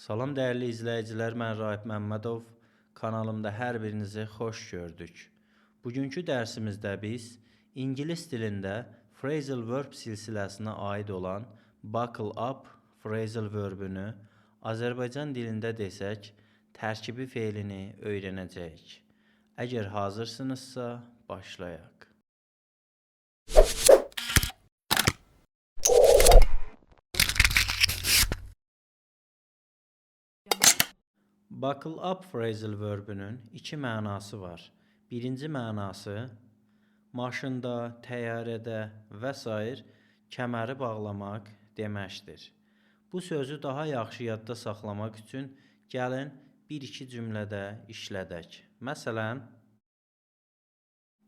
Salam dəyərli izləyicilər, mən Rahib Məmmədov. Kanalımda hər birinizi xoş gördük. Bugünkü dərsimizdə biz ingilis dilində phrasal verb silsiləsinə aid olan buckle up phrasal verbünü, Azərbaycan dilində desək, tərkibi feilini öyrənəcəyik. Əgər hazırsınızsa, başlayaq. Buckle up phrasal verbünün iki mənası var. Birinci mənası, maşında, təyyarədə və s. kəməri bağlamaq deməkdir. Bu sözü daha yaxşı yadda saxlamaq üçün gəlin bir-iki cümlədə işlədək. Məsələn,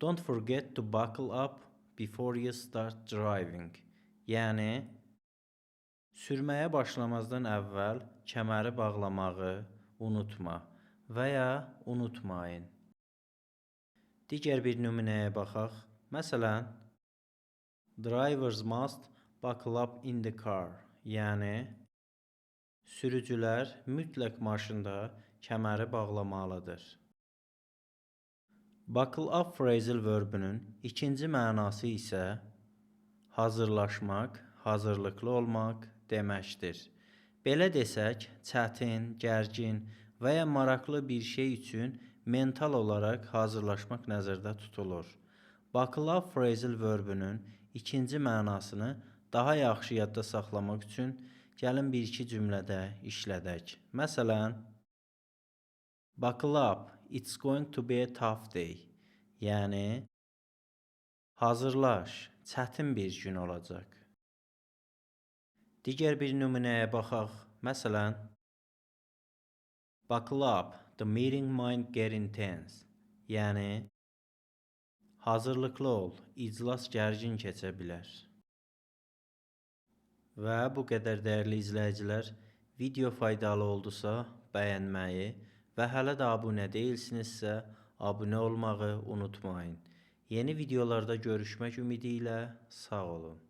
don't forget to buckle up before you start driving. Yəni, sürməyə başlamazdan əvvəl kəməri bağlamağı unutma və ya unutmayın. Digər bir nümunəyə baxaq. Məsələn, drivers must buckle up in the car. Yəni, sürücülər mütləq maşında kəməri bağlamalıdır. Buckle up phrasal verbünün ikinci mənası isə hazırlaşmaq, hazırlıqlı olmaq deməkdir. Belə desək, çətin, gərgin və ya maraqlı bir şey üçün mental olaraq hazırlaşmaq nəzərdə tutulur. Buckle up phrasal verbünün ikinci mənasını daha yaxşı yadda saxlamaq üçün gəlin bir-iki cümlədə işlədək. Məsələn, buckle up, it's going to be a tough day. Yəni, hazırlaş, çətin bir gün olacaq. Digər bir nümunəyə baxaq. Məsələn, buckle up, the meeting might get intense. Yəni, hazırlıqlı ol, iclas gərgin keçə bilər. Və bu qədər dəyərli izləyicilər, video faydalı oldusa bəyənməyi və hələ də abunə deyilsinizsə abunə olmağı unutmayın. Yeni videolarda görüşmək ümidi ilə sağ olun.